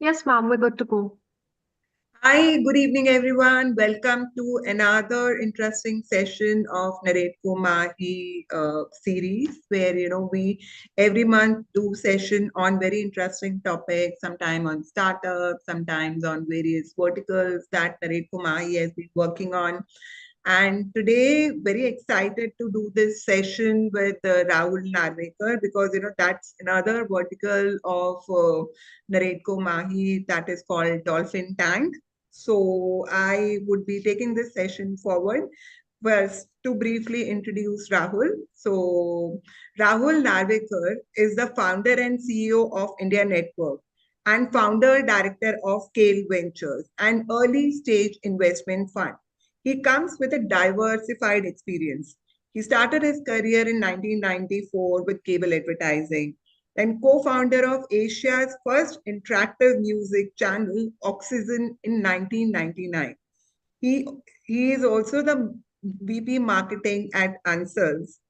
Yes, ma'am, we're good to go. Hi, good evening, everyone. Welcome to another interesting session of NAREDCO Mahi series, where we every month do session on very interesting topics. Sometimes on startups, sometimes on various verticals that NAREDCO Mahi has been working on. And today, very excited to do this session with Rahul Narvekar because that's another vertical of NAREDCO Mahi that is called Dolphin Tank. So I would be taking this session forward. First, to briefly introduce Rahul. So Rahul Narvekar is the founder and CEO of India Network and founder director of Scale Ventures, an early stage investment fund. He comes with a diversified experience. He started his career in 1994 with cable advertising and co-founder of Asia's first interactive music channel, Oxygen, in 1999. He, he is also the VP Marketing at Answers,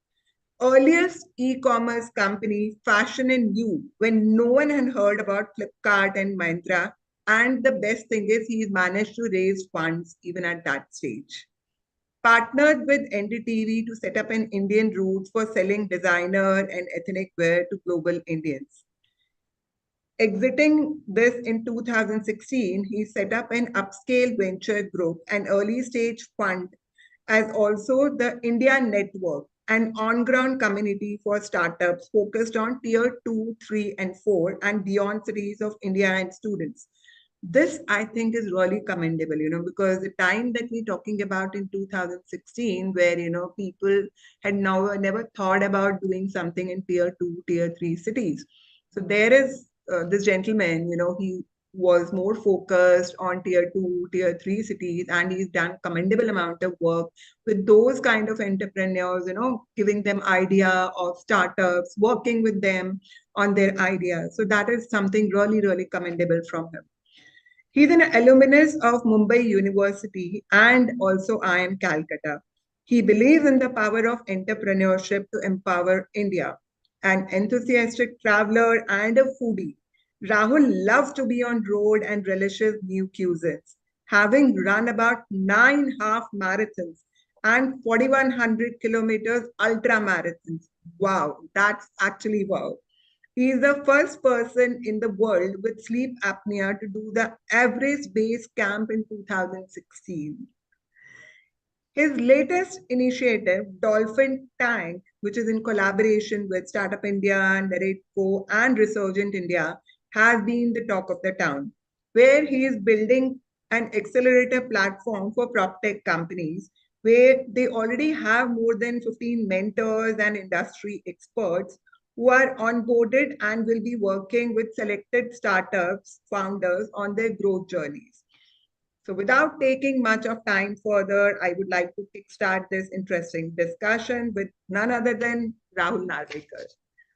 earliest e-commerce company, Fashion and You, when no one had heard about Flipkart and Myntra. And the best thing is he's managed to raise funds even at that stage. Partnered with NDTV to set up an Indian roots for selling designer and ethnic wear to global Indians. Exiting this in 2016, he set up an upscale venture group, an early stage fund, as also the India Network, an on ground community for startups focused on tier 2, 3, and 4 and beyond cities of India and students. This, I think, is really commendable, because the time that we're talking about in 2016, where, people had never thought about doing something in tier 2, tier 3 cities. So there is this gentleman, he was more focused on tier 2, tier 3 cities, and he's done commendable amount of work with those kind of entrepreneurs, giving them idea of startups, working with them on their ideas. So that is something really, really commendable from him. He's an alumnus of Mumbai University and also IIM Calcutta. He believes in the power of entrepreneurship to empower India. An enthusiastic traveler and a foodie, Rahul loves to be on road and relishes new cuisines, having run about 9 half marathons and 4,100 kilometers ultra marathons. Wow, that's actually wow. He is the first person in the world with sleep apnea to do the Everest Base Camp in 2016. His latest initiative, Dolphin Tank, which is in collaboration with Startup India, NAREDCO, and Resurgent India, has been the talk of the town, where he is building an accelerator platform for prop tech companies, where they already have more than 15 mentors and industry experts who are onboarded and will be working with selected startups founders on their growth journeys. So without taking much of time further, I would like to kickstart this interesting discussion with none other than Rahul Narvekar.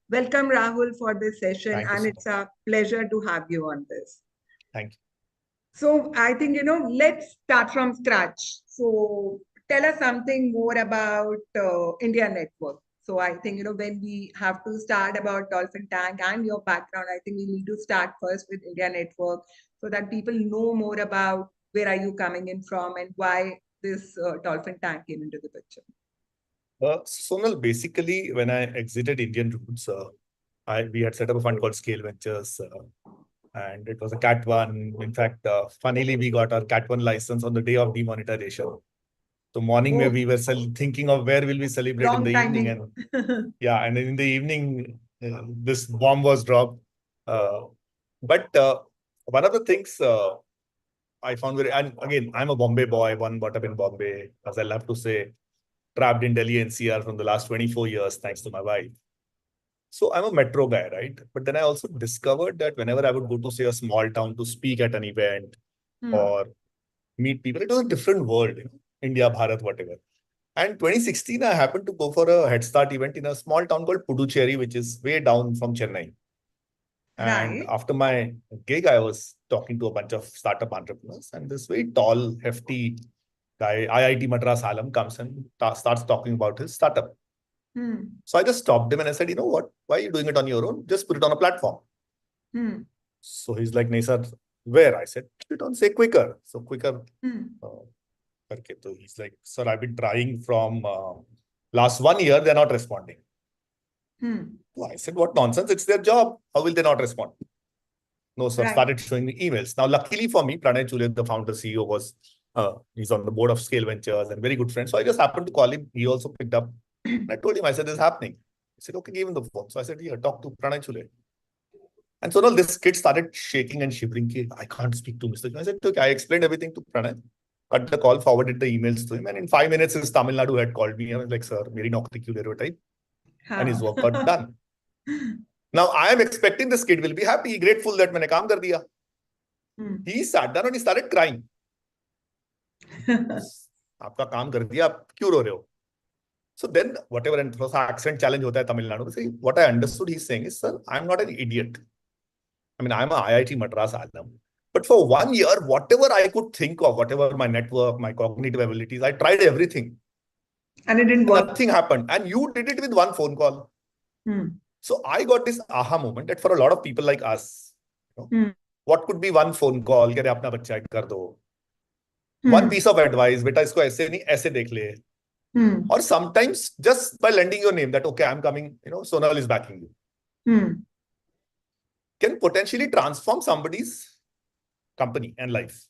Welcome, Rahul, for this session, Thank you and so it's much. a pleasure to have you on this. Thank you. So I think, let's start from scratch. So tell us something more about India Network. So I think, when we have to start about Dolphin Tank and your background, I think we need to start first with India Network so that people know more about where are you coming in from and why this Dolphin Tank came into the picture. Sonal, basically, when I exited Indian Roots, we had set up a fund called Scale Ventures, and it was a Cat 1. In fact, funnily, we got our Cat 1 license on the day of demonetization. So morning where Oh, we were thinking of where will we celebrate in wrong the evening, timing. and yeah, and in the evening, this bomb was dropped. Uh, but one of the things I found very, and again, I'm a Bombay boy, one brought up in Bombay, as I love to say, trapped in Delhi NCR from the last 24 years, thanks to my wife. So I'm a metro guy, right? But then I also discovered that whenever I would go to, say, a small town to speak at an event Hmm. or meet people, it was a different world, India, Bharat, whatever. And 2016, I happened to go for a Head Start event in a small town called Puducherry, which is way down from Chennai. And Right. after my gig, I was talking to a bunch of startup entrepreneurs, and this very tall, hefty guy, IIT Madras alum, comes and starts talking about his startup. Hmm. So I just stopped him and I said, you know what? Why are you doing it on your own? Just put it on a platform. Hmm. So he's like, "Nahi, sir, where? I said, you don't say quicker. So quicker. Hmm. Okay. So he's like, sir, I've been trying from last 1 year. They're not responding. So I said, what nonsense? It's their job. How will they not respond? No, sir. Right. Started showing me emails. Now, luckily for me, Pranay Chule, the founder CEO, was he's on the board of Scale Ventures and very good friend. So I just happened to call him. He also picked up. And I told him, I said, this is happening. He said, okay, give him the phone. So I said, yeah, talk to Pranay Chule. And so now this kid started shaking and shivering. I can't speak to Mr. Chule. I said, okay, I explained everything to Pranay. Cut the call, forwarded the emails to him. And in 5 minutes, his Tamil Nadu had called me. I was like, sir, meri naukri kyun le rahe ho type. And his work got done. Now I am expecting this kid will be happy, grateful that मैंने काम कर दिया. He sat down and he started crying. आपका काम कर दिया, आप क्यों रो रहे हो? So then whatever, and थोड़ा सा accent challenge होता है तमिलनाडु में. What I understood he's saying is, sir, I'm not an idiot. I mean, I'm a IIT Madras alum. But for 1 year, whatever I could think of, whatever my network, my cognitive abilities, I tried everything. And it didn't work. Nothing happened. And you did it with one phone call. So I got this aha moment that for a lot of people like us, what could be one phone call? कि अपना बच्चा कर दो. One piece of advice, बेटा इसको ऐसे नहीं ऐसे देख ले. Or sometimes just by lending your name that okay, I'm coming, Sonal is backing you. Can potentially transform somebody's company and life.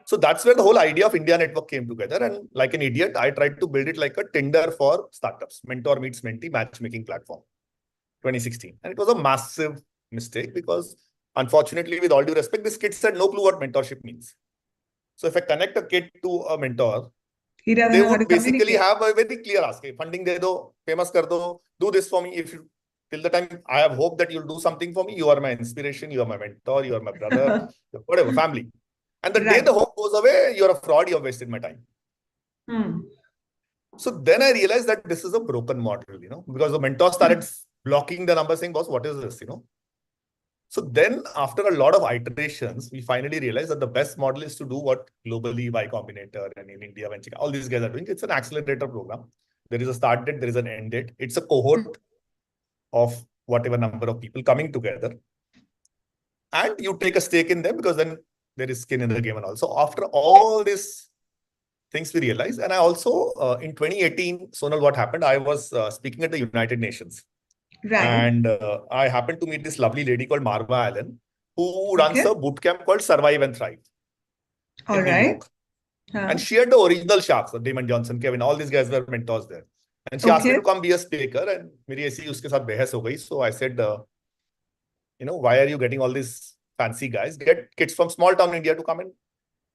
So that's where the whole idea of India Network came together. And like an idiot, I tried to build it like a Tinder for startups, mentor meets mentee matchmaking platform, 2016. And it was a massive mistake because unfortunately, with all due respect, this kid had no clue what mentorship means. So if I connect a kid to a mentor, they would basically have a very clear ask. Funding de do, famous kar do this for me. If you, till the time I have hope that you'll do something for me, you are my inspiration, you are my mentor, you are my brother, whatever, family. And the day the hope goes away, you're a fraud, you've wasted my time. So then I realized that this is a broken model, because the mentor started blocking the number saying, boss, what is this, So then after a lot of iterations, we finally realized that the best model is to do what globally Y Combinator and in India, all these guys are doing. It's an accelerator program. There is a start date, there is an end date. It's a cohort of whatever number of people coming together. And you take a stake in them because then there is skin in the game and all. So after all these things we realized, and I also, in 2018, Sonal, what happened? I was speaking at the United Nations. Right. And I happened to meet this lovely lady called Marva Allen, who runs a bootcamp called Survive and Thrive in New York. And she had the original sharks, Damon Johnson, Kevin, all these guys were mentors there. And she asked me to come be a speaker. And मेरी ऐसी उसके साथ बहस हो गई. So I said, why are you getting all these fancy guys? Get kids from small town India to come and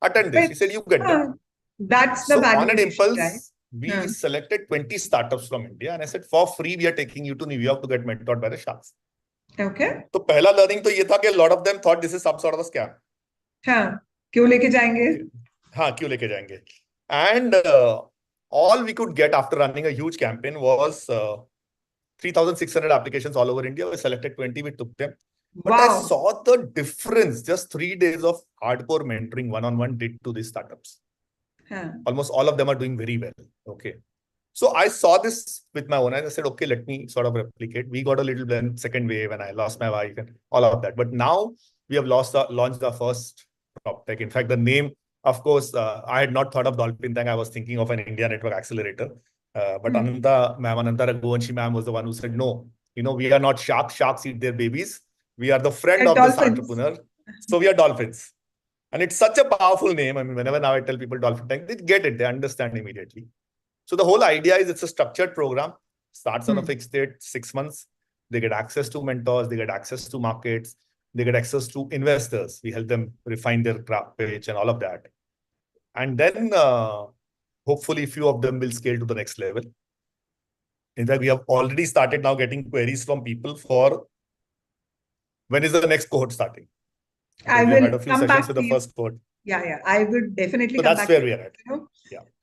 attend this. She said, you get them. That's the value. On an impulse, we selected 20 startups from India. And I said, for free, we are taking you to New York to get mentored by the sharks. Okay. So पहला learning तो ये था कि a lot of them thought this is some sort of a scam. हाँ, क्यों लेके जाएंगे? हाँ, क्यों लेके जाएंगे? And all we could get after running a huge campaign was 3,600 applications all over India. We selected 20, we took them. But I saw the difference just 3 days of hardcore mentoring one-on-one did to these startups. Almost all of them are doing very well. Okay. So I saw this with my own eyes. I said, okay, let me sort of replicate. We got a little second wave and I lost my wife and all of that. But now we have launched our first prop tech. In fact, the name, of course, I had not thought of Dolphin Tech. I was thinking of an India Network Accelerator. But Ananta Raghuvanshi ma'am was the one who said, no, we are not sharks. Sharks eat their babies. We are the friend of this entrepreneur. So we are dolphins. And it's such a powerful name. I mean, whenever now I tell people Dolphin Tank, they get it. They understand immediately. So the whole idea is it's a structured program. Starts on a fixed date, 6 months. They get access to mentors. They get access to markets. They get access to investors. We help them refine their craft page and all of that. And then hopefully a few of them will scale to the next level. In fact, we have already started now getting queries from people for when is the next cohort starting? I will had a few sessions with the first cohort. Yeah. I would definitely come back. So that's where we are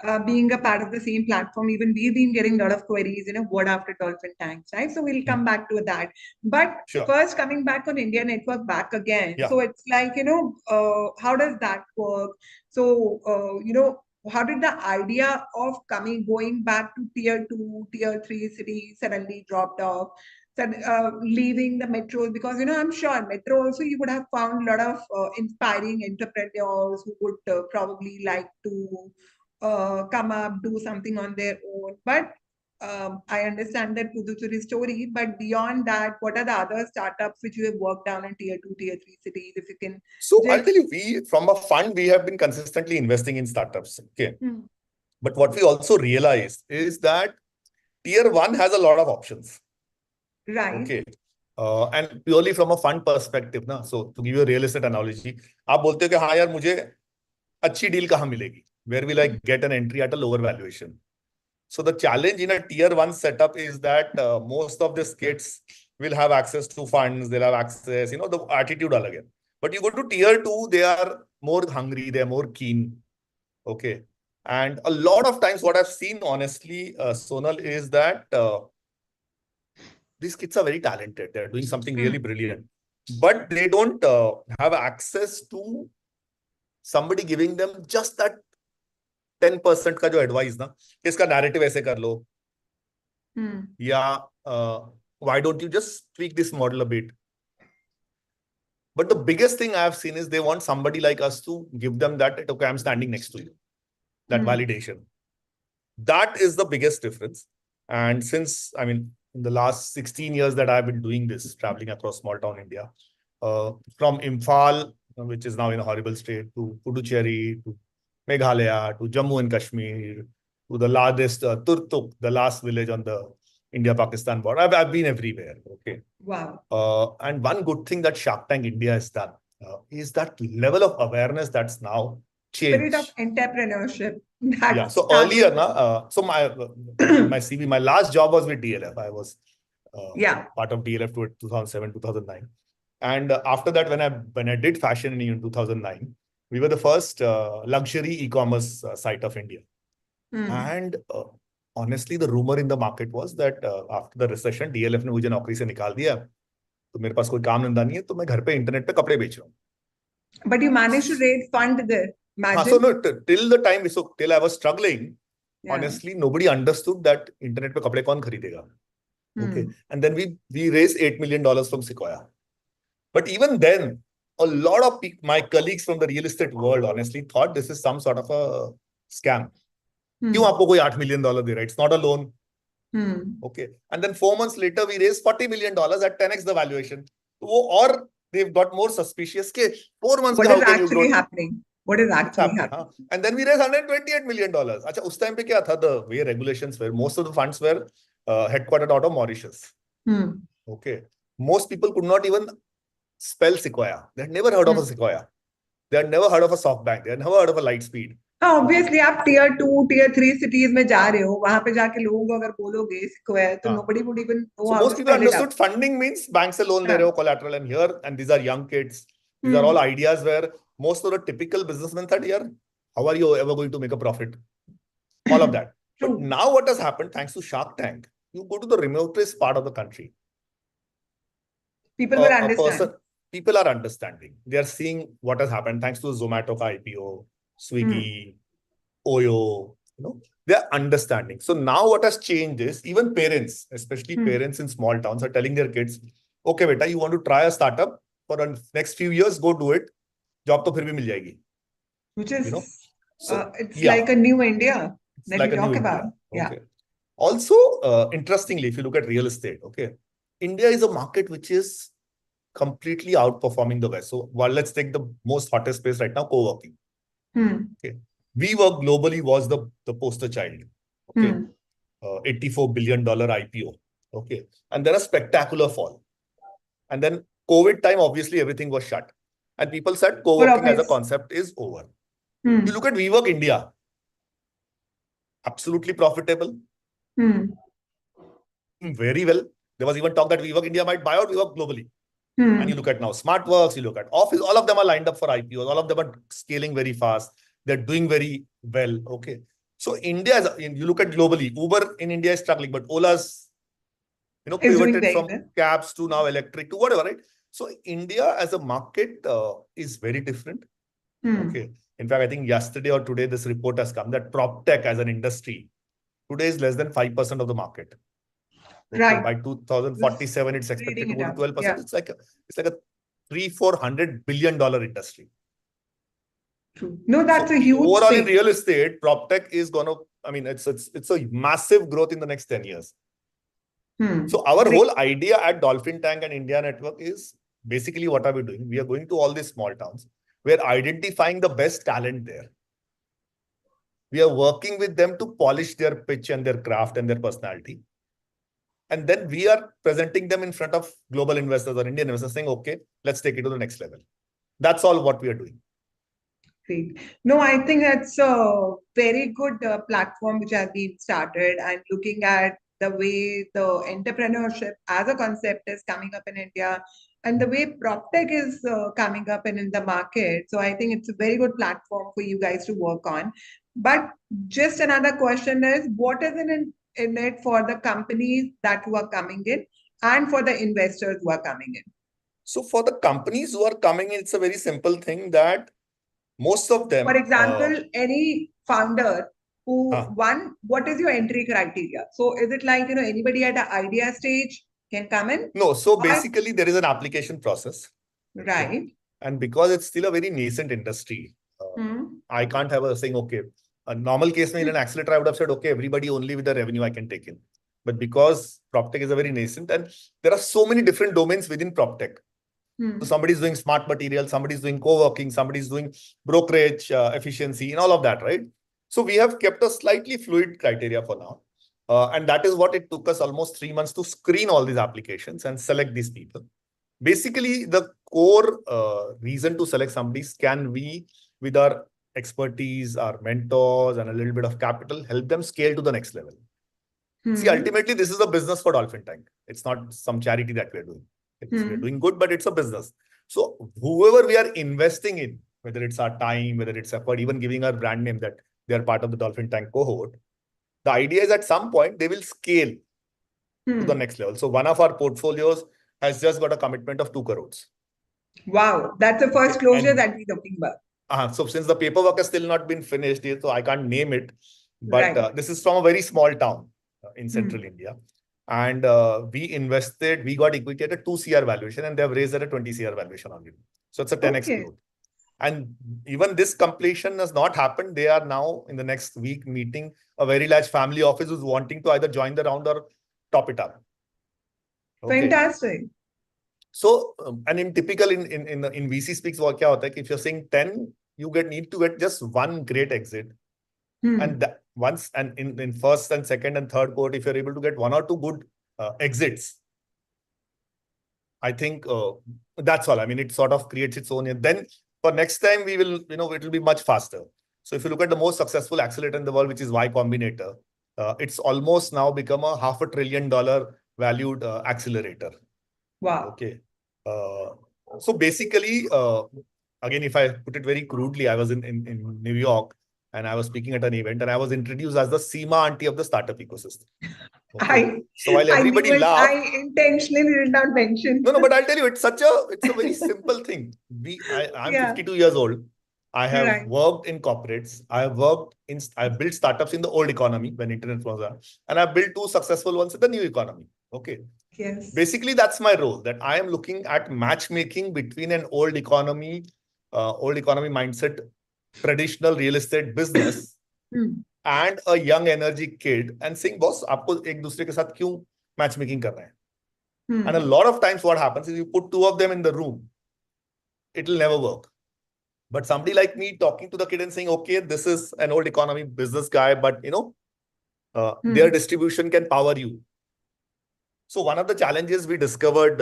at. Being a part of the same platform, even we've been getting a lot of queries, what after Dolphin Tanks, right? So we'll come back to that. But first, coming back on India Network back again. So it's like, how does that work? So, how did the idea of going back to tier 2, tier 3 cities suddenly dropped off? leaving the metros, because I'm sure metro also you would have found a lot of inspiring entrepreneurs who would probably like to come up, do something on their own. But I understand that Puducherry story, but beyond that, what are the other startups which you have worked down in tier 2, tier 3 cities? If you can So I'll just. tell you, we from a fund, we have been consistently investing in startups. Okay. Hmm. But what we also realized is that tier one has a lot of options. Right. Okay. And purely from a fund perspective, ना, so to give you a real estate analogy, आप बोलते हो कि हाँ यार मुझे अच्छी deal कहाँ मिलेगी? Where will I get an entry at a lower valuation? So the challenge in a tier one setup is that most of these kids will have access to funds, they'll have access, the attitude अलग है. But you go to tier two, they are more hungry, they are more keen. Okay. And a lot of times what I've seen, honestly, Sonal, is that these kids are very talented. They're doing something really brilliant, but they don't have access to somebody giving them just that 10% का जो advice ना, कि इसका narrative ऐसे कर लो, या why don't you just tweak this model a bit? But the biggest thing I have seen is they want somebody like us to give them that, okay, I'm standing next to you, that validation. That is the biggest difference. And since, I mean, in the last 16 years that I've been doing this, traveling across small town India, from Imphal, which is now in a horrible state, to Puducherry, to Meghalaya, to Jammu and Kashmir, to the largest Turtuk, the last village on the India-Pakistan border. I've been everywhere. Okay. Wow. And one good thing that Shark Tank India has done is that level of awareness that's now Spirit of changed. entrepreneurship Yeah. that So started. earlier, so in my CV, my last job was with DLF. I was part of DLF to 2007, 2009. And after that, when I did fashion in 2009, we were the first luxury e-commerce site of India. And honestly, the rumor in the market was that after the recession, DLF ने मुझे नौकरी से निकाल दिया, तो मेरे पास कोई काम धंधा नहीं है, तो मैं घर पे इंटरनेट पे कपड़े बेच रहा हूँ. But you managed to raise fund there. Imagine. So no, till the time, so till I was struggling, honestly, nobody understood that internet पे कपड़े कौन खरीदेगा. Okay. And then we raised $8 million from Sequoia. But even then, a lot of my colleagues from the real estate world honestly thought this is some sort of a scam. क्यों आपको कोई $8 million दे रहा है? It's not a loan. Okay. And then 4 months later, we raised $40 million at 10x the valuation. Or they've got more suspicious. 4 months what how is can you actually grow? happening? What is actually happening? And then we raised $128 million. अच्छा, उस time पे क्या था? The way regulations were, most of the funds were headquartered out of Mauritius. Okay. Most people could not even spell Sequoia. They had never heard of a Sequoia. They had never heard of a SoftBank. They had never heard of a Lightspeed. Obviously, आप tier 2, tier 3 cities में जा रहे हो, वहां पे जाके लोगों को अगर बोलोगे Sequoia, तो nobody would even know so how most to people spell it understood out. funding means bank se loan le rahe ho, collateral, and here, and these are young kids. These are all ideas where most of the typical businessmen thought, "Yaar, how are you ever going to make a profit?" All of that. But now what has happened, thanks to Shark Tank, you go to the remotest part of the country. People will understand. People are understanding. They are seeing what has happened thanks to Zomato ka IPO, Swiggy, Oyo, they are understanding. So now what has changed is even parents, especially parents in small towns, are telling their kids, okay, beta, you want to try a startup for the next few years, go do it. Job to phir bhi mil jayegi. Which is, so it's like a new India that like we a new talk about. India. Okay. Also, interestingly, if you look at real estate, okay, India is a market which is completely outperforming the West. So let's take the most hottest space right now, co-working. Okay. WeWork globally was the poster child. Okay. $84 billion IPO. Okay. And then a spectacular fall. And then COVID time, obviously everything was shut. And people said co-working as a concept is over. You look at WeWork India. Absolutely profitable. Very well. There was even talk that WeWork India might buy out WeWork globally. And you look at now SmartWorks, you look at Office, all of them are lined up for IPOs. All of them are scaling very fast. They're doing very well. Okay. So India, you look at globally, Uber in India is struggling, but Ola's, pivoted from cabs to now electric to whatever, right? So India as a market is very different. Okay. In fact, I think yesterday or today, this report has come that prop tech as an industry today is less than 5% of the market. Okay, Right. by 2047, it's expected to Reading go it to up. 12%. Yeah. It's like a $300-400 billion industry. True. No, that's So a huge overall in thing. real estate, prop tech is gonna, I mean, it's a massive growth in the next 10 years. So our Great. whole idea at Dolphin Tank and India Network is basically what are we doing? We are going to all these small towns. We're identifying the best talent there. We are working with them to polish their pitch and their craft and their personality. And then we are presenting them in front of global investors or Indian investors saying, okay, let's take it to the next level. That's all what we are doing. Great. No, I think that's a very good platform which has been started, and looking at the way the entrepreneurship as a concept is coming up in India and the way PropTech is coming up in the market. So I think it's a very good platform for you guys to work on. But just another question is, what is in it for the companies that who are coming in and for the investors who are coming in? So for the companies who are coming in, it's a very simple thing that most of For them, example, any founder who what is your entry criteria? So is it like, anybody at an idea stage can come in? no, so Or, basically there is an application process. Okay. right. And because it's still a very nascent industry, I can't have a saying, okay, a normal case in an accelerator, I would have said, okay, everybody only with the revenue I can take in. But because PropTech is a very nascent, and there are so many different domains within PropTech. So somebody's doing smart material, somebody's doing co-working, somebody's doing brokerage efficiency and all of that, right? So we have kept a slightly fluid criteria for now. And that is what it took us almost 3 months to screen all these applications and select these people. Basically, the core reason to select somebody can we, with our expertise, our mentors, and a little bit of capital, help them scale to the next level. See, ultimately, this is a business for Dolphin Tank. It's not some charity that we're doing. We're doing good, but it's a business. So whoever we are investing in, whether it's our time, whether it's effort, even giving our brand name that they are part of the Dolphin Tank cohort, the idea is at some point they will scale to the next level. So one of our portfolios has just got a commitment of 2 crores. Wow, that's the first closure that we're talking about. So since the paperwork has still not been finished, so I can't name it, but Right. this is from a very small town in central India. And we got equity at a 2 CR valuation, and they have raised at a 20 CR valuation on it. So it's a 10x growth. And even this completion has not happened. They are now in the next week meeting a very large family office who's wanting to either join the round or top it up. Okay. Fantastic. So, and in typical in VC speaks, what kya hota hai, if you're saying 10, you need to get just one great exit. And that once, and in first and second and third cohort, if you're able to get 1 or 2 good exits, I think that's all. I mean, it sort of creates its own. And then for next time, we will, it will be much faster. So if you look at the most successful accelerator in the world, which is Y Combinator, it's almost now become a $500 billion valued accelerator. Wow. Okay. So basically, again, if I put it very crudely, I was in New York and I was speaking at an event and I was introduced as the Seema auntie of the startup ecosystem. Okay. So while everybody laughed, I intentionally did not mention. No, but I'll tell you, it's a very simple thing. I'm 52 years old. I have worked in corporates. I've built startups in the old economy when internet was there, and I've built 2 successful ones in the new economy. Okay. Yes. Basically, that's my role, that I am looking at matchmaking between an old economy mindset, traditional real estate business, and a young energy kid, and saying, boss, आपको एक दूसरे के साथ क्यों matchmaking कर रहे हैं? And a lot of times what happens is you put 2 of them in the room, it'll never work. But somebody like me talking to the kid and saying, okay, this is an old economy business guy, but their distribution can power you. So one of the challenges we discovered,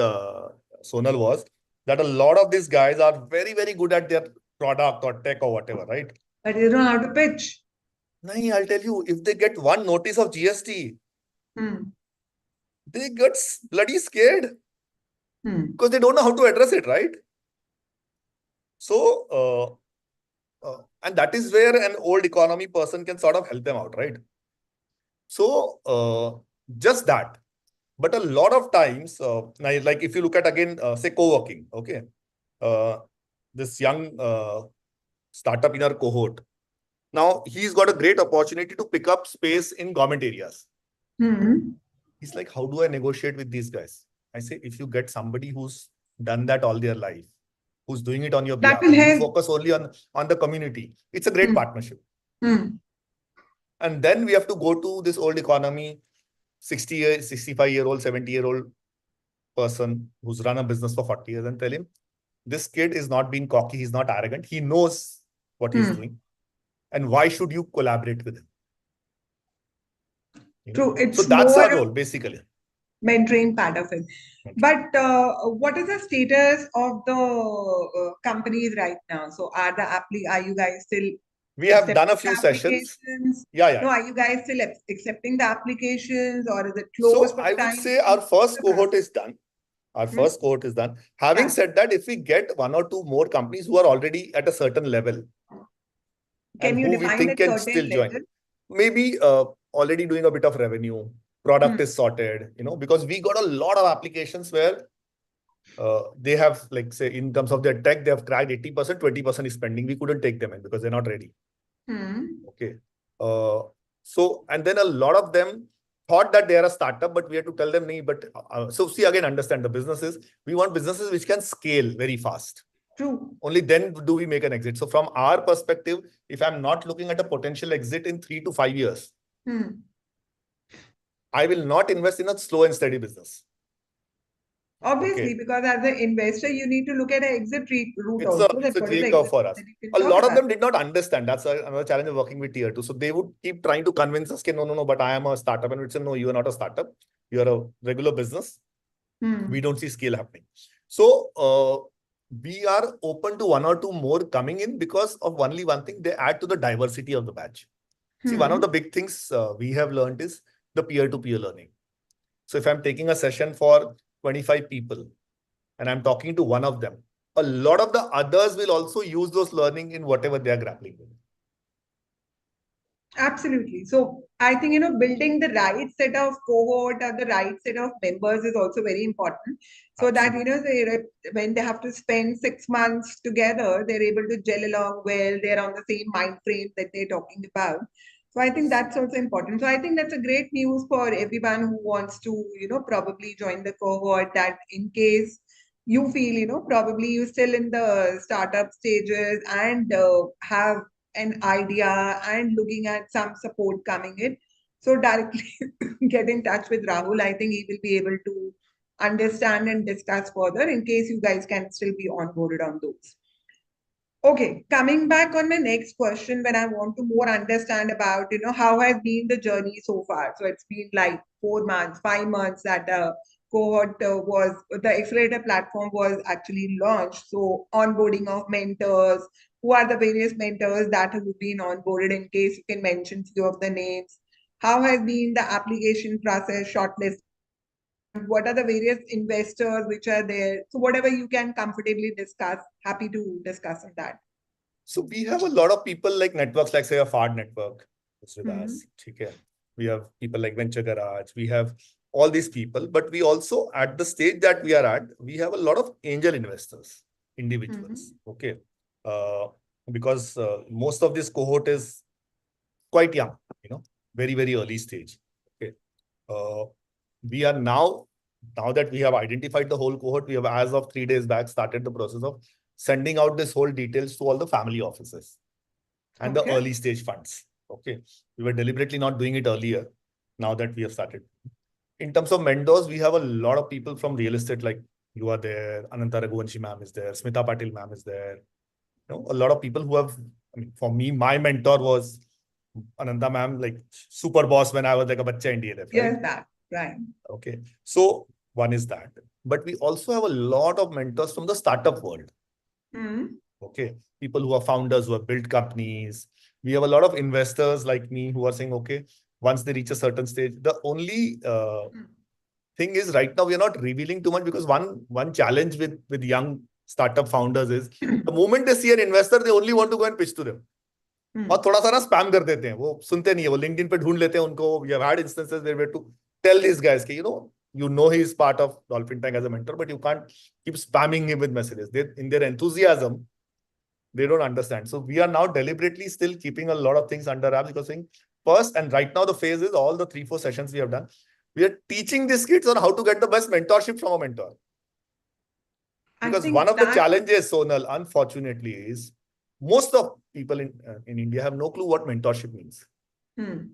Sonal, was that a lot of these guys are very, very good at their product or tech or whatever, right? But they don't know how to pitch. Nahi, I'll tell you, if they get one notice of GST, they get bloody scared because they don't know how to address it, right? So, and that is where an old economy person can sort of help them out, right? So, just that. But a lot of times, like if you look at again, say co-working, okay, this young startup in our cohort, now he's got a great opportunity to pick up space in government areas. He's like, how do I negotiate with these guys? I say, if you get somebody who's done that all their life, who's doing it on your That behalf, will and you help. focus only on the community, it's a great Hmm. partnership. Hmm. And then we have to go to this old economy, 65-year-old, 70-year-old person who's run a business for 40 years and tell him, this kid is not being cocky, he's not arrogant, he knows what he's Hmm. doing. And why should you collaborate with him? True. So It's that's more our a role, basically. mentoring part of it. Okay. But what is the status of the companies right now? So are you guys still We have done a accepting the few sessions. applications? Yeah, yeah. No, are you guys still accepting the applications, or is it So closed for I the would time say being? our first The cohort process. is done. Our Hmm? first cohort is done. Having Yeah. said that, if we get one or two more companies who are already at a certain level Can and you who we define think that can certain still join, level? maybe already doing a bit of revenue, Hmm. product is sorted, because we got a lot of applications where they have, like, say, in terms of their tech, they have cracked 80%, 20% is spending. We couldn't take them in because they're not ready. Hmm. Okay. Uh, and then a lot of them thought that they are a startup, but we had to tell them, nee, but so see, again, understand the businesses. We want businesses which can scale very fast. True. Only then do we make an exit. So from our perspective, if I'm not looking at a potential exit in 3 to 5 years, Hmm. I will not invest in a slow and steady business. Obviously, Okay. because as an investor, you need to look at an exit route It's a also. it's That a what is the J curve exit for route us. that you can A talk lot of about? them did not understand. That's another challenge of working with tier two. So they would keep trying to convince us, no, no, no, but I am a startup. And we'd say, no, you are not a startup. You are a regular business. We Hmm. don't see scale happening. So we are open to one or two more coming in because of only one thing, they add to the diversity of the batch. See, one of the Hmm. big things we have learned is the peer-to-peer learning. So if I'm taking a session for 25 people and I'm talking to one of them, a lot of the others will also use those learning in whatever they are grappling with. Absolutely. So I think, building the right set of cohort or the right set of members is also very important. So that, Absolutely. when they have to spend 6 months together, they're able to gel along well, they're on the same mind frame that they're talking about. So I think that's also important. So I think that's a great news for everyone who wants to, probably join the cohort, that in case you feel, probably you're still in the startup stages and have an idea and looking at some support coming in. So directly get in touch with Rahul. I think he will be able to understand and discuss further in case you guys can still be onboarded on those. Okay, coming back on my next question, when I want to more understand about, how has been the journey so far. So it's been like 4 months, 5 months that cohort the accelerator platform was actually launched. So onboarding of mentors, who are the various mentors that have been onboarded, in case you can mention few of the names. How has been the application process, shortlisting, and what are the various investors which are there? So whatever you can comfortably discuss, happy to discuss on that. So we have a lot of people like networks, like say a FARD network is with Hmm. us. Okay. We have people like Venture Garage. We have all these people, but we also, at the stage that we are at, we have a lot of angel investors, individuals. Hmm. Okay. Uh, because most of this cohort is quite young, very, very early stage. Okay. Uh, we are now that we have identified the whole cohort, we have, as of 3 days back, started the process of sending out this whole details to all the family offices and the Okay. early stage funds. Okay. We were deliberately not doing it earlier. Now that we have started. In terms of mentors, we have a lot of people from real estate, like you are there, Ananta Raghuvanshi ma'am is there, Smita Patil ma'am is there. A lot of people who have, for me, my mentor was Ananta ma'am, like super boss when I was like a bacha in DLF, right? Yes, that right. Okay. So one is that. But we also have a lot of mentors from the startup world. Hmm. Okay. People who are founders, who have built companies. We have a lot of investors like me who are saying, okay, once they reach a certain stage, the only thing is right now we are not revealing too much, because one challenge with young startup founders is the moment they see an investor, they only want to go and pitch to them. और थोड़ा सा ना spam कर देते हैं, वो सुनते नहीं है, वो लिंक्डइन पे ढूंढ लेते हैं उनको. We have had instances where we have to tell these guys कि he is part of Dolphin Tank as a mentor, but you can't keep spamming him with messages. In their enthusiasm, they don't understand. So we are now deliberately still keeping a lot of things under wraps, because saying first, and right now the phase is all the 3-4 sessions we have done. We are teaching these kids on how to get the best mentorship from a mentor. I Because think one of the that challenges, Sonal, unfortunately, is most of people in India have no clue what mentorship means. You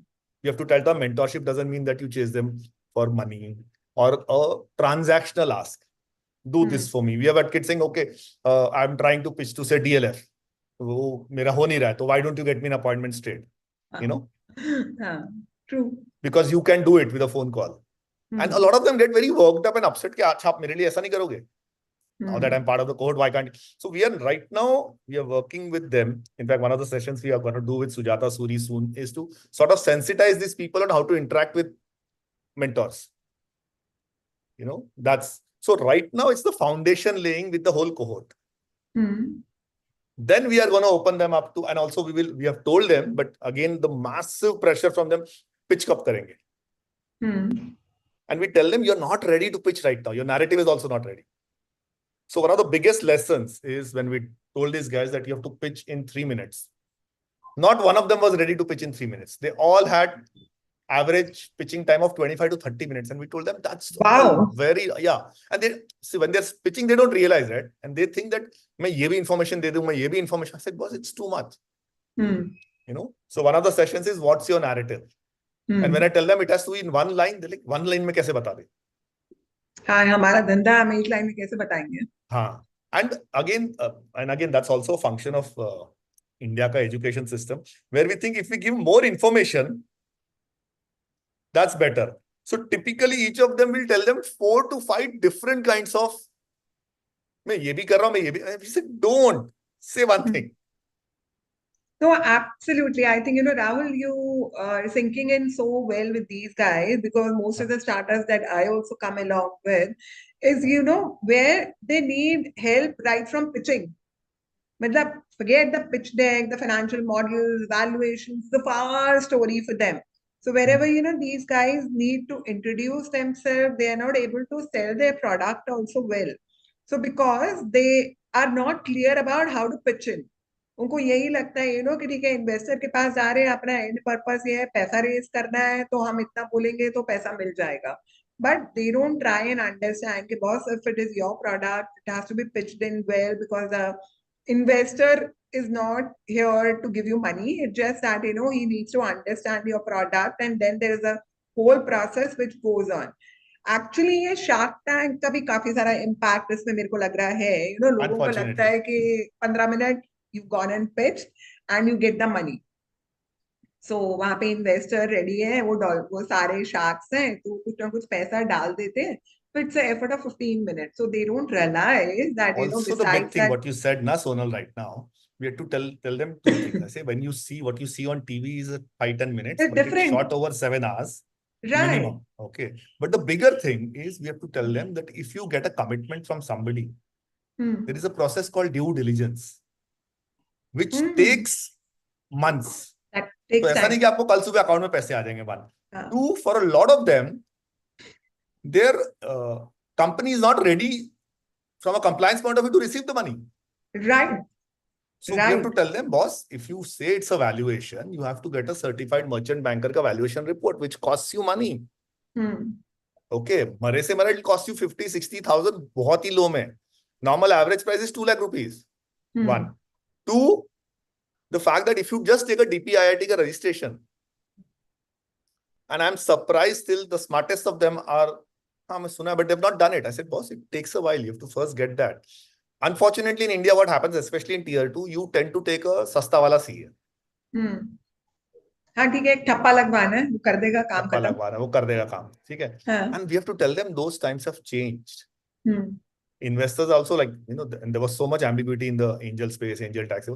have to tell them mentorship doesn't mean that you chase them for money or a transactional ask. Do this for me. We have had kids saying, okay, I'm trying to pitch to say DLF. वो मेरा हो नहीं रहा है, तो why don't you get me an appointment straight? You know? True. Because you can do it with a phone call. And a lot of them get very worked up and upset कि अच्छा आप मेरे लिए ऐसा नहीं करोगे. Now that I'm part of the cohort, why can't? So we are right now, we are working with them. In fact, one of the sessions we are going to do with Sujata Suri soon is to sort of sensitize these people on how to interact with mentors. You know, that's so right now it's the foundation laying with the whole cohort. Then we are going to open them up to, and also we have told them, but again, the massive pressure from them, pitch kab karenge. And we tell them, you're not ready to pitch right now. Your narrative is also not ready. So one of the biggest lessons is when we told these guys that you have to pitch in 3 minutes. Not one of them was ready to pitch in 3 minutes. They all had average pitching time of 25 to 30 minutes. And we told them that's very, yeah. And they see when they're pitching, they don't realize that. And they think that main ye bhi information de दूं, main ye bhi information. I said, boss, it's too much. You know, so one of the sessions is what's your narrative? And when I tell them it has to be in one line, they're like, one line में कैसे बता दे? हाँ हमारा धंधा हम एक line में कैसे बताएंगे? हाँ, and again that's also a function of India ka education system where we think if we give more information, that's better. So typically each of them will tell them 4 to 5 different kinds of. मैं ये भी कर रहा हूँ, मैं ये भी. We said don't say one thing. No, absolutely. I think, Rahul, you are sinking in so well with these guys because most of the starters that I also come along with is, where they need help right from pitching. Matlab, forget the pitch deck, the financial models, valuations, the far story for them. So wherever, these guys need to introduce themselves, they are not able to sell their product also well. So because they are not clear about how to pitch in. उनको यही लगता है कि ठीक है investor के पास जा रहे हैं अपना एंड पर्पस ये है पैसा रेज करना है तो हम इतना बोलेंगे तो पैसा मिल जाएगा but they don't try and understand कि boss if it is your product it has to be pitched in well because the investor is not here to give you money. It's just that he needs to understand your product and then there is a whole process which goes on. Actually ये shark tank का भी काफी सारा impact इसमें मेरे को लग रहा है लोगों को लगता है कि 15 minute you've gone and pitched and you get the money. So वहां पे इन्वेस्टर रेडी है वो सारे शार्क्स हैं तो कुछ ना कुछ पैसा डाल देते हैं. So it's an effort of 15 minutes. So they don't realize that also the big thing what you said na Sonal right now we have to tell them 2 things. I say when you see what you see on TV is 5-10 minutes but it's shot over 7 hours minimum. Okay, but the bigger thing is we have to tell them that if you get a commitment from somebody there is a process called due diligence which takes months. That takes तो ऐसा नहीं कि आपको कल सुबह account में पैसे आ जाएंगे. 1 2 for a lot of them their company is not ready from a compliance point of view to receive the money. Right. So we have to tell them, boss, if you say it's a valuation, you have to get a certified merchant banker ka valuation report, which costs you money. Okay, मरे से मरे it costs you 50-60,000 बहुत ही low में. Normal average price is 2 lakh rupees. 1. 2, the fact that if you just take a DPIIT ka registration, and I'm surprised still the smartest of them are, but they've not done it. I said, boss, it takes a while. You have to first get that. Unfortunately, in India, what happens, especially in tier 2, you tend to take a sasta wala CA. हाँ ठीक है एक ठप्पा लगवाना है वो कर देगा काम ठप्पा लगवाना वो कर देगा काम ठीक है. And we have to tell them those times have changed. Investors also like and there was so much ambiguity in the angel space, angel tax.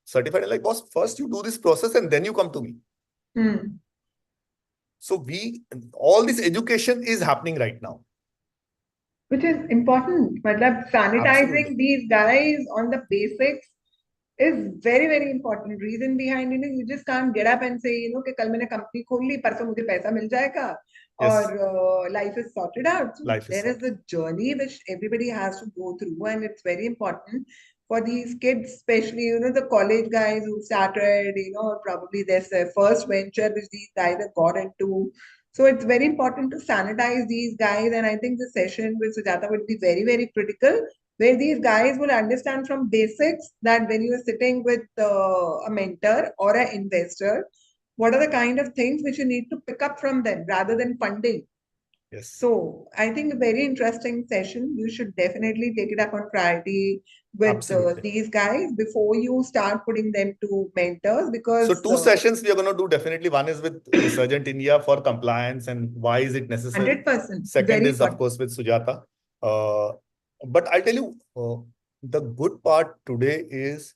Certified like boss, first you do this process and then you come to me. So all this education is happening right now. Which is important. Matlab, sanitizing these guys on the basics is very, very important. Reason behind you just can't get up and say, कि कल मैंने company खोल ली, परसों मुझे पैसा मिल जाएगा, or life is sorted out. So there is a journey which everybody has to go through, and it's very important for these kids, especially the college guys who started, probably their first venture which these guys have got into. So it's very important to sanitize these guys. And I think the session with Sujata would be very, very critical, where these guys will understand from basics that when you are sitting with a mentor or an investor, what are the kind of things which you need to pick up from them rather than funding. Yes. So I think a very interesting session. You should definitely take it up on priority with Absolutely. these guys before you start putting them to mentors, So because two sessions we are going to do definitely. One is with Resurgent India for compliance and why is it necessary. 100% Second very is, of important. course, with Sujata. But I'll tell you, the good part today is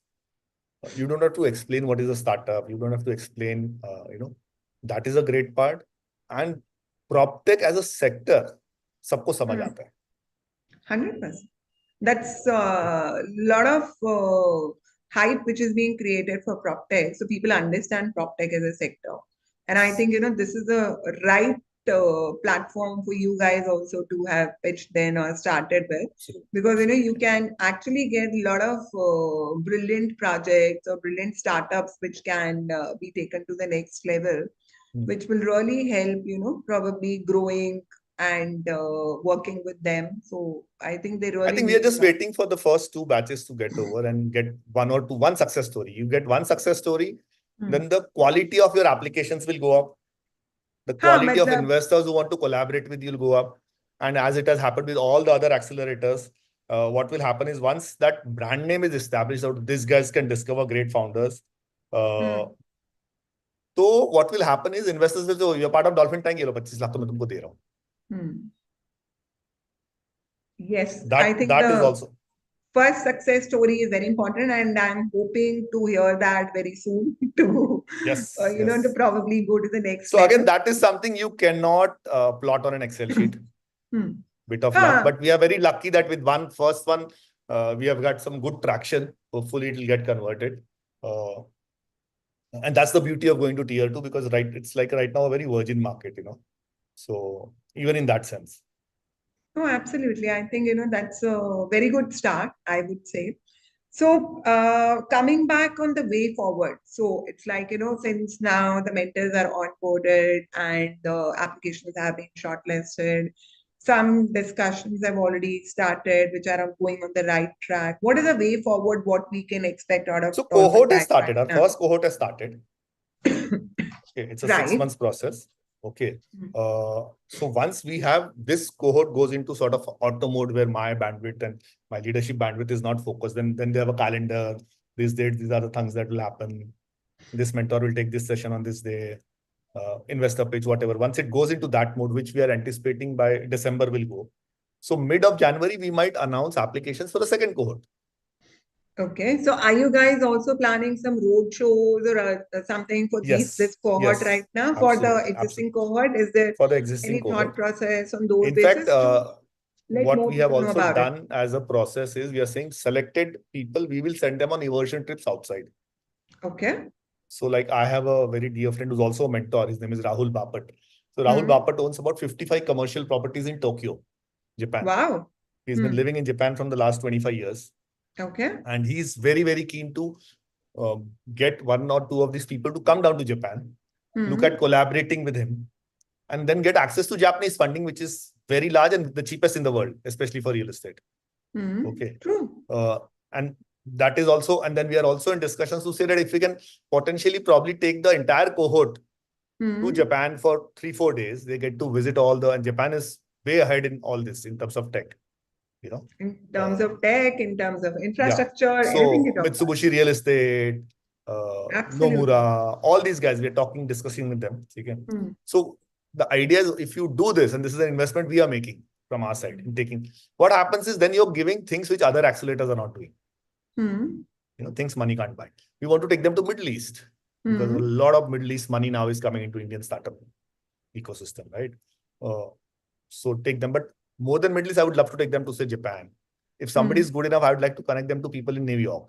you don't have to explain what is a startup. You don't have to explain, that is a great part. And PropTech as a sector, सबको समझ आता है. 100%. That's a lot of hype which is being created for prop tech. So people understand prop tech as a sector. And I think, this is a right platform for you guys also to have pitched then or started with. Because, you can actually get a lot of brilliant projects or brilliant startups which can be taken to the next level, which will really help, probably growing and working with them. So I think they really I think we are need a just lot. waiting for the first two batches to get over and get one success story. You get one success story, then the quality of your applications will go up. The हाँ quality of मतलब investors who want to collaborate with you will go up. And as it has happened with all the other accelerators, what will happen is once that brand name is established, out these guys can discover great founders. So what will happen is investors will say, oh, you're part of Dolphin Tank, ये लो 25 लाख तो मैं तुमको दे रहा हूँ. Yes, I think That is the also. first success story is very important, and I'm hoping to hear that very soon to, Yes, to probably go to the next So again, level. that is something you cannot plot on an Excel sheet. Bit of luck, but we are very lucky that with first one, we have got some good traction. Hopefully, it will get converted. And that's the beauty of going to tier 2 because it's like right now a very virgin market, So even in that sense. Oh, absolutely. I think, that's a very good start, I would say. So, coming back on the way forward. So, it's like, since now the mentors are onboarded and the applications have been shortlisted, some discussions have already started, which are going on the right track. What is the way forward? What we can expect out of So Dolphin cohort has Tag started. right Our now? first cohort has started. Okay, it's a 6 Right. months process. Okay. So once we have this cohort goes into sort of auto mode where my bandwidth and my leadership bandwidth is not focused, then they have a calendar. These dates, these are the things that will happen. This mentor will take this session on this day. Investor pitch, whatever. Once it goes into that mode, which we are anticipating by December will go. So mid of January, we might announce applications for the second cohort. Okay, so are you guys also planning some road shows or something for this cohort right now for the existing cohort? Is there for the existing any cohort thought process on those In fact, basis to let what more we have people know also about it? done as a process is we are saying selected people, we will send them on immersion trips outside. Okay. So like I have a very dear friend who's also a mentor. His name is Rahul Bapat. So Rahul Bapat owns about 55 commercial properties in Tokyo, Japan. Wow. He's been living in Japan from the last 25 years. Okay. And he's very, very keen to get one or two of these people to come down to Japan, look at collaborating with him, and then get access to Japanese funding, which is very large and the cheapest in the world, especially for real estate. Okay. True. And that is also, and then we are also in discussions to say that if we can potentially probably take the entire cohort to Japan for 3-4 days, they get to visit and Japan is way ahead in all this in terms of tech. In terms of tech, in terms of infrastructure, So anything you talk Mitsubishi Real Estate, Absolutely. Nomura, all these guys, we are discussing with them. Okay? So the idea is if you do this, and this is an investment we are making from our side in taking, what happens is then you're giving things which other accelerators are not doing. Things money can't buy. We want to take them to Middle East because a lot of Middle East money now is coming into Indian startup ecosystem, right? So take them, but more than Middle East, I would love to take them to say Japan. If somebody is good enough, I would like to connect them to people in New York.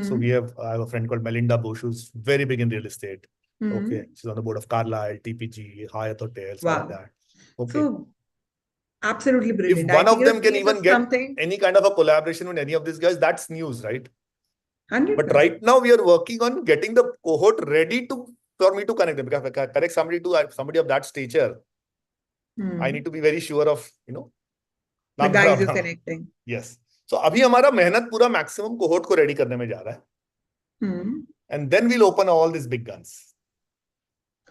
So I have a friend called Melinda Bush, who's very big in real estate. Okay. She's on the board of Carlyle, TPG, Hyatt Hotels, all that. Okay. So absolutely brilliant. If one of them can these are even get something any kind of a collaboration with any of these guys, that's news, right? 100%. But right now we are working on getting the cohort ready for me to connect them. Because correct somebody of that stature I need to be very sure of, The नाम guys खराब you're ना. connecting. Yes. So अभी हमारा मेहनत पूरा maximum cohort को ready करने में जा रहा है. And then we'll open all these big guns.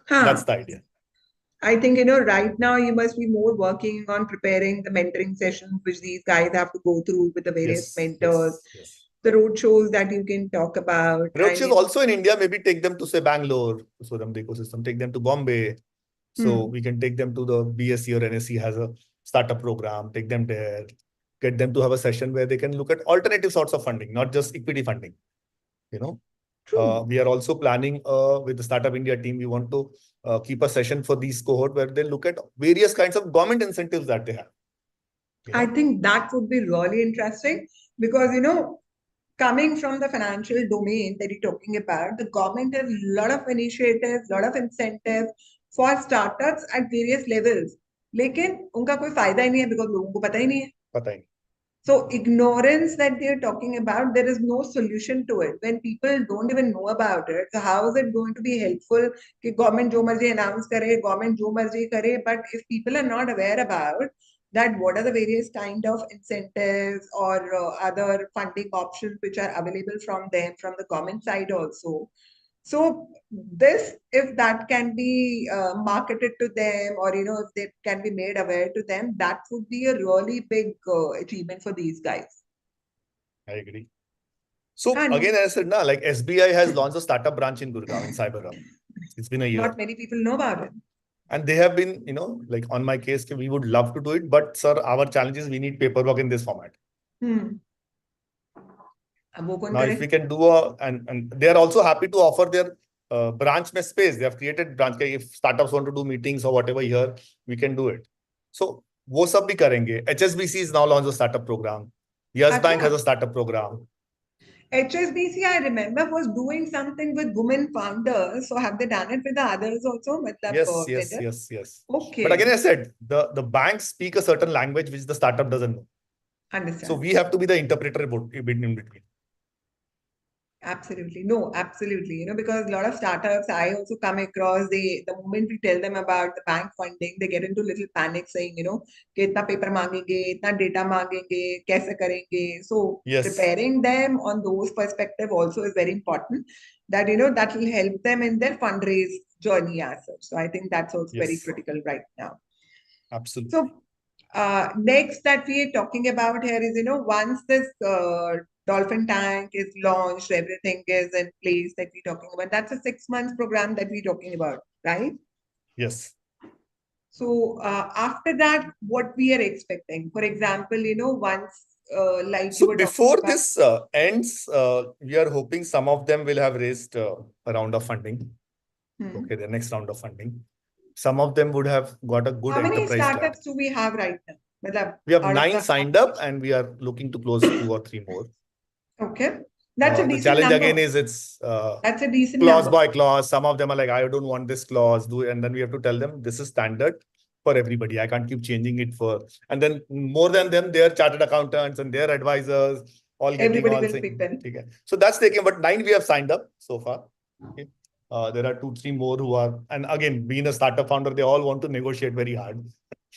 That's the idea. I think, right now you must be more working on preparing the mentoring sessions, which these guys have to go through with the various mentors, the road shows that you can talk about. Road shows also in India, maybe take them to, say, Bangalore, so them the ecosystem, take them to Bombay. So we can take them to the BSc or NSC has a startup program, take them there, get them to have a session where they can look at alternative sorts of funding, not just equity funding. We are also planning with the Startup India team, we want to keep a session for these cohort where they look at various kinds of government incentives that they have. I think that would be really interesting because, coming from the financial domain that you're talking about, the government has a lot of initiatives, a lot of incentives for startups at various levels. लेकिन उनका कोई फायदा ही नहीं है because लोगों को पता ही नहीं है. पता ही नहीं. So ignorance that they're talking about, there is no solution to it. When people don't even know about it, so how is it going to be helpful? कि government जो मर्जी announce करे, government जो मर्जी करे, but if people are not aware about that, what are the various kind of incentives or other funding options which are available from them, from the government side also. So this, if that can be marketed to them, or if they can be made aware to them, that would be a really big achievement for these guys. I agree. So again, as I said, like SBI has launched a startup branch in Gurgaon in Cyber. It's been a year. Not many people know about it. And they have been, like on my case, we would love to do it, but sir, our challenge is we need paperwork in this format. Now, if we can do and they are also happy to offer their branch space. They have created branch. If startups want to do meetings or whatever here, we can do it. So, वो सब भी करेंगे. HSBC is now launched a startup program. Yes Bank has a startup program. HSBC, I remember, was doing something with women founders. So have they done it with the others also? Yes. Okay. But again, I said, the banks speak a certain language which the startup doesn't know. Understand. So we have to be the interpreter in between. Absolutely. No, absolutely. Because a lot of startups I also come across, the moment we tell them about the bank funding, they get into little panic saying, kitna paper मांगेंगे, itna data मांगेंगे, कैसे करेंगे. So preparing them on those perspective also is very important. That, that will help them in their fundraise journey as such. So I think that's also very critical right now. Absolutely. So next that we are talking about here is, once this Dolphin Tank is launched, everything is in place that we're talking about. That's a 6 months program that we're talking about, right? Yes. So after that, what we are expecting, for example, once like so before this ends, we are hoping some of them will have raised a round of funding. Okay, the next round of funding. Some of them would have got a good enterprise. How many startups do we have right now? We have 9 signed up and we are looking to close 2 or 3 more. Okay. That's a decent the challenge number. Again is it's that's a decent clause number. by clause. Some of them are like, I don't want this clause. And then we have to tell them this is standard for everybody. I can't keep changing it and then more than them, their chartered accountants and their advisors all getting everybody all will saying, pick them. Okay. So that's taking, but 9 we have signed up so far. Okay. There are 2-3 more who are, and again, being a startup founder, they all want to negotiate very hard.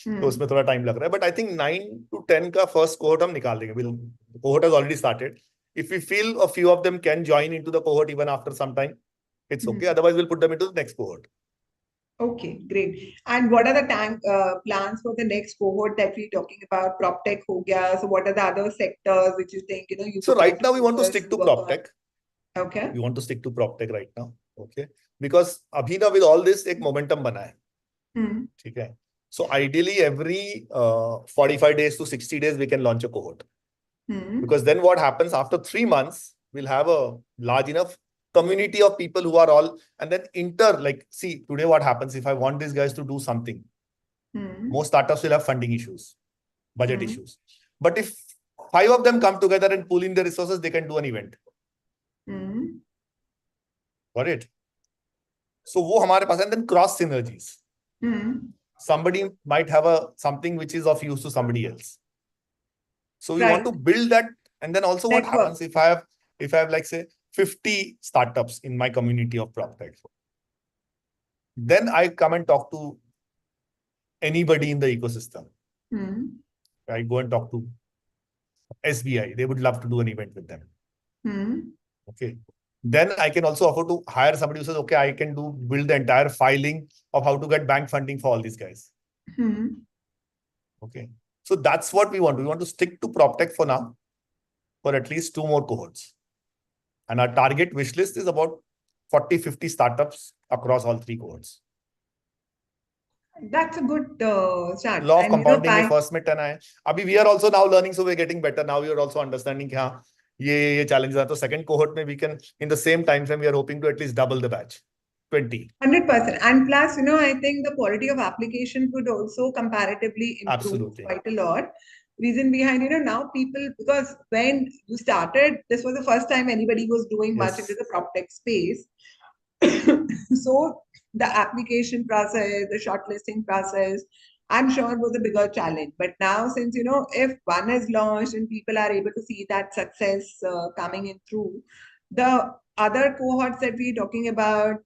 तो उसमें थोड़ा time लग रहा है. But I think 9 to 10 का first cohort हम निकाल देंगे. Cohort has already started. If we feel a few of them can join into the cohort even after some time, it's okay. Otherwise, we'll put them into the next cohort. Okay, great. And what are the plans for the next cohort that we're talking about? PropTech ho gaya. So what are the other sectors which you think, you So right now we want to stick to PropTech. Okay. We want to stick to PropTech right now. Okay. Because abhi na with all this, ek momentum bana hai. Okay. So ideally every 45 days to 60 days, we can launch a cohort. Because then what happens after 3 months, we'll have a large enough community of people who are all, and then see, today what happens if I want these guys to do something, most startups will have funding issues, budget issues. But if 5 of them come together and pool in their resources, they can do an event. Got it? So wo hamare paas, and then cross synergies. Somebody might have something which is of use to somebody else. So we want to build that. And then also what happens if I have like say 50 startups in my community of PropTech, then I come and talk to anybody in the ecosystem. Hmm. I go and talk to SBI. They would love to do an event with them. Hmm. Okay. Then I can also afford to hire somebody who says, okay, I can build the entire filing of how to get bank funding for all these guys. Hmm. Okay. So that's what we want. We want to stick to PropTech for now for at least 2 more cohorts. And our target wish list is about 40, 50 startups across all 3 cohorts. That's a good start. Law of And compounding में first में 10 आए. अभी we are also now learning, so we're getting better. Now we are also understanding कि हाँ ये challenges are. तो second cohort में we can in the same time frame we are hoping to at least double the batch, 20. 100%. And plus, I think the quality of application would also comparatively improve Absolutely. quite a lot. Reason behind, now people, because when you started, this was the first time anybody was doing much into the prop tech space. So the application process, the shortlisting process, I'm sure was a bigger challenge. But now, since, if one is launched and people are able to see that success coming in through, the other cohorts that we're talking about,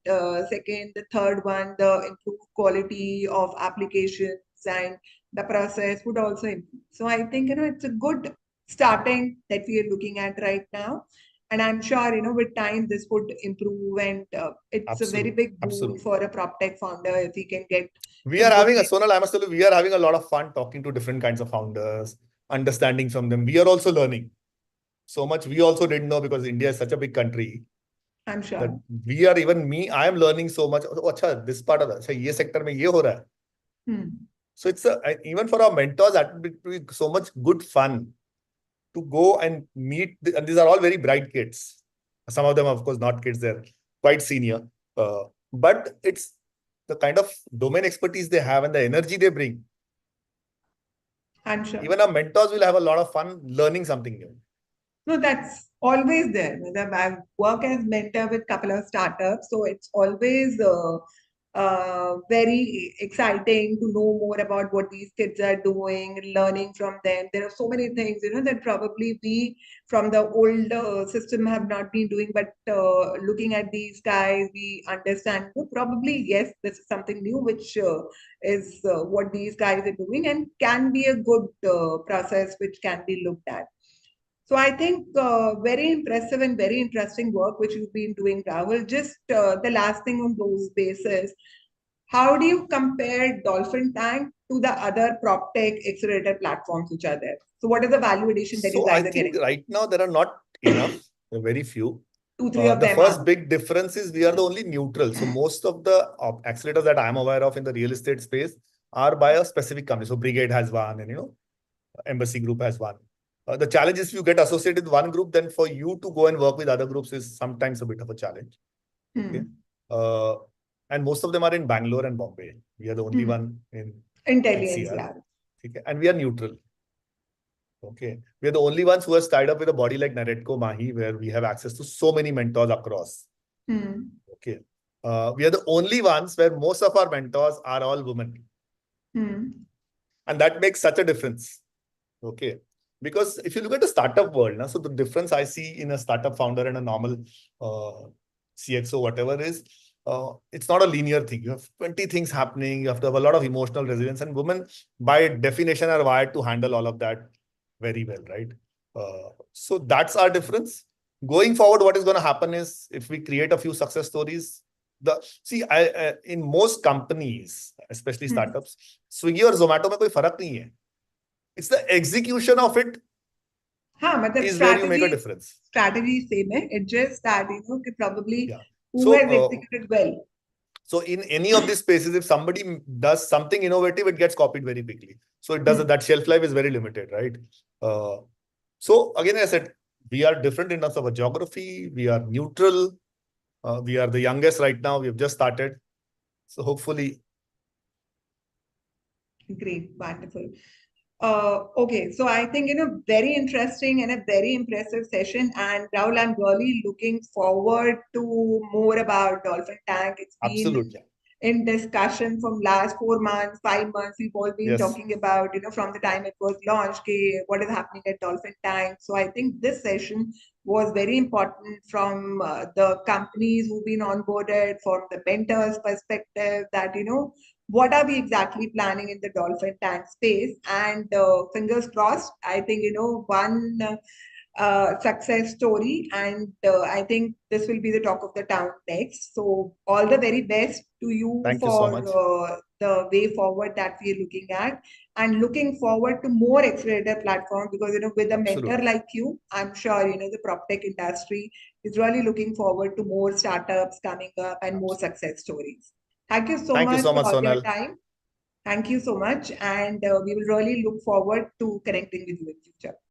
second, the third one, the improved quality of applications and the process would also improve. So I think, it's a good starting that we are looking at right now. And I'm sure, with time, this would improve. And it's a very big boon for a prop tech founder if he can get. We are having Sonal, I must tell you, we are having a lot of fun talking to different kinds of founders, understanding from them. We are also learning so much. We also didn't know because India is such a big country. I'm sure. That we are even me, I am learning so much. Oh, achha, this part of the ye sector mein ye ho raha hai. So it's even for our mentors, that would be so much good fun to go and meet. And these are all very bright kids. Some of them, of course, not kids, they're quite senior. But it's the kind of domain expertise they have and the energy they bring. I'm sure. Even our mentors will have a lot of fun learning something new. No, that's always there. I work as mentor with a couple of startups, so it's always very exciting to know more about what these kids are doing, learning from them. There are so many things, that probably we from the old system have not been doing, but looking at these guys, we understand probably, yes, this is something new, which is what these guys are doing and can be a good process which can be looked at. So I think very impressive and very interesting work which you've been doing, Rahul. Just the last thing on those bases, how do you compare Dolphin Tank to the other prop tech accelerator platforms which are there? So what is the value addition that you guys are getting? So I think right now there are not enough, very few. 2-3 of The them first are. big difference is we are the only neutral. So most of the accelerators that I'm aware of in the real estate space are by a specific company. So Brigade has one, and Embassy Group has one. The challenge is if you get associated with one group, then for you to go and work with other groups is sometimes a bit of a challenge. Okay. And most of them are in Bangalore and Bombay. We are the only one in NCR. Okay. And we are neutral. Okay. We are the only ones who are tied up with a body like NAREDCO Mahi, where we have access to so many mentors across. Okay. We are the only ones where most of our mentors are all women. And that makes such a difference. Okay. Because if you look at the startup world, so the difference I see in a startup founder and a normal CXO, whatever is, it's not a linear thing. You have 20 things happening. You have to have a lot of emotional resilience. And women, by definition, are wired to handle all of that very well, right? So that's our difference. Going forward, what is going to happen is if we create a few success stories, in most companies, especially startups, Swiggy or Zomato में कोई फर्क नहीं है. It's the execution of it is where you make a difference. Strategy same hai. It's just that, probably who has executed well. So in any of these spaces, if somebody does something innovative, it gets copied very quickly. So it does that shelf life is very limited, right? So again, as I said, we are different in terms of a geography. We are neutral. We are the youngest right now. We have just started. So hopefully. Great, wonderful. Okay, so I think, very interesting and a very impressive session. And Rahul, I'm really looking forward to more about Dolphin Tank. It's been in discussion from last 4 months, 5 months. We've all been talking about, from the time it was launched, what is happening at Dolphin Tank. So I think this session was very important from the companies who've been onboarded, from the mentors' perspective, that, what are we exactly planning in the dolphin tank space. And fingers crossed, I think, one success story. And I think this will be the talk of the town next. So all the very best to you Thank you so for much. the way forward that we are looking at, and looking forward to more accelerator platforms, because, with a mentor Absolutely. like you, I'm sure, the prop tech industry is really looking forward to more startups coming up and more success stories. Thank you so Thank you much so much, for your Sonal. time. Thank you so much. And we will really look forward to connecting with you in future.